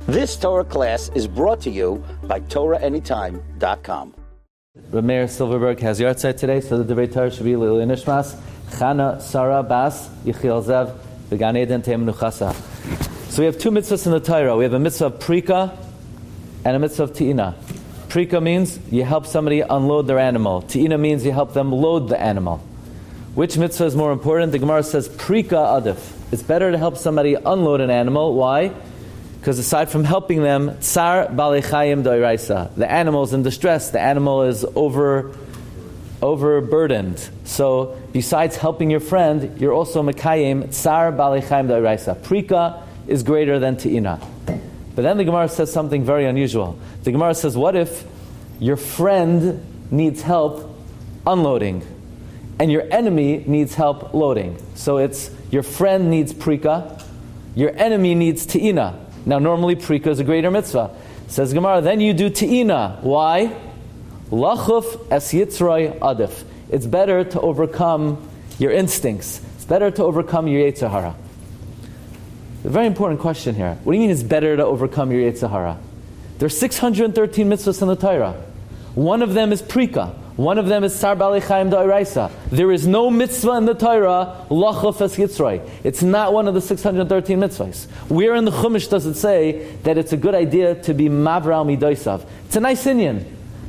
This Torah class is brought to you by TorahAnytime.com. Rabbi Meir Silverberg has Yarchei today, so the Divrei Torah should be Lili Nishmas, Chana Sarah Bas, Yechiel Zev, V'gan Eden Te'em Nuchasa. So we have two mitzvahs in the Torah. We have a mitzvah of prika and a mitzvah of ti'ina. Prika means you help somebody unload their animal. Ti'ina means you help them load the animal. Which mitzvah is more important? The Gemara says prika adif. It's better to help somebody unload an animal. Why? Because aside from helping them, tsar balei chayim doiraisa, the animal is in distress, the animal is overburdened. So besides helping your friend, you're also mekayim tsar balei chayim doiraisa. Prika is greater than ti'ina. But then the Gemara says something very unusual. The Gemara says, what if your friend needs help unloading and your enemy needs help loading? So it's your friend needs prika, your enemy needs ti'ina. Now, normally, prika is a greater mitzvah. Says Gemara, then you do ti'ina. Why? Lachuf es yitzroi adif. It's better to overcome your instincts. It's better to overcome your yetzer hara. A very important question here. What do you mean it's better to overcome your yetzer hara? There are 613 mitzvahs in the Torah. One of them is prika. One of them is sar balei chayim da'iraisa. There is no mitzvah in the Torah, lachuf es yitzroi. It's not one of the 613 mitzvahs. Where in the Chumash does it say that it's a good idea to be mavral midoisav? It's a nice inyan.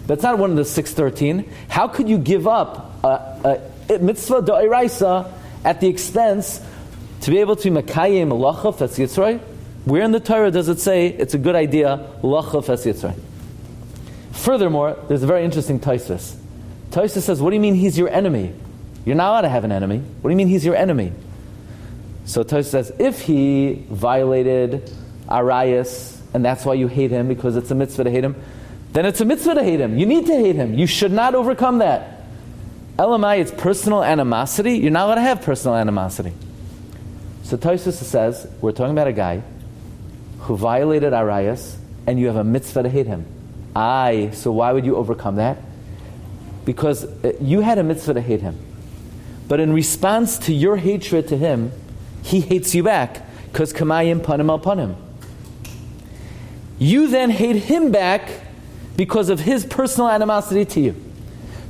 That's not one of the 613. How could you give up a mitzvah da'iraisa at the expense to be able to be makayim lachuf es yitzroi? Where in the Torah does it say it's a good idea, lachuf es yitzroi? Furthermore, there's a very interesting Tosfos. Tosfos says, what do you mean he's your enemy? You're not allowed to have an enemy. What do you mean he's your enemy? So Tosfos says, if he violated arayas, and that's why you hate him, because it's a mitzvah to hate him, then it's a mitzvah to hate him. You need to hate him. You should not overcome that. Elamai, it's personal animosity. You're not allowed to have personal animosity. So Tosfos says, we're talking about a guy who violated arayas, and you have a mitzvah to hate him. So why would you overcome that? Because you had a mitzvah to hate him. But in response to your hatred to him, he hates you back. Because kamayim panim al panim. You then hate him back because of his personal animosity to you.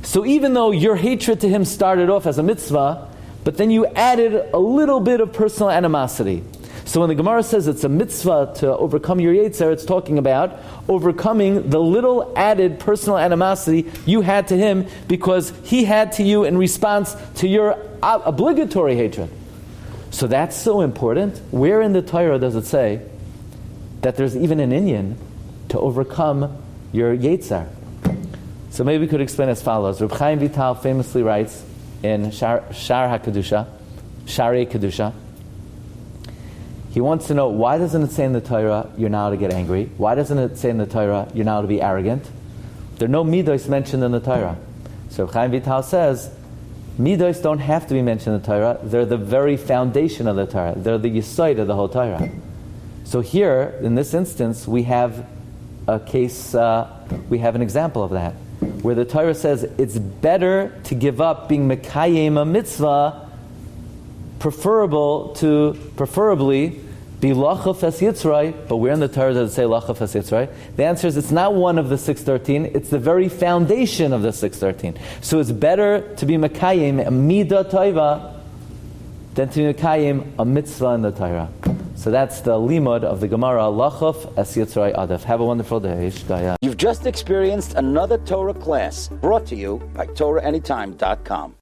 So even though your hatred to him started off as a mitzvah, but then you added a little bit of personal animosity. So when the Gemara says it's a mitzvah to overcome your yetzer, it's talking about overcoming the little added personal animosity you had to him because he had to you in response to your obligatory hatred. So that's so important. Where in the Torah does it say that there's even an inyan to overcome your yetzer? So maybe we could explain as follows. Reb Chaim Vital famously writes in Shar HaKedusha, Sharei Kedusha, he wants to know, why doesn't it say in the Torah you're not allowed to get angry? Why doesn't it say in the Torah you're not allowed to be arrogant? There are no midos mentioned in the Torah. So Chaim Vital says, midos don't have to be mentioned in the Torah. They're the very foundation of the Torah. They're the yesod of the whole Torah. So here, in this instance, we have a case, we have an example of that, where the Torah says it's better to give up being mekayim a mitzvah, preferably be lachuf es yitzroi, but where in the Torah does it say lachuf es yitzroi? The answer is it's not one of the 613, it's the very foundation of the 613. So it's better to be mekayim a midah toiva than to be mekayim a mitzvah in the Torah. So that's the limud of the Gemara, lachuf es yitzroi adaf. Have a wonderful day. You've just experienced another Torah class brought to you by TorahAnytime.com.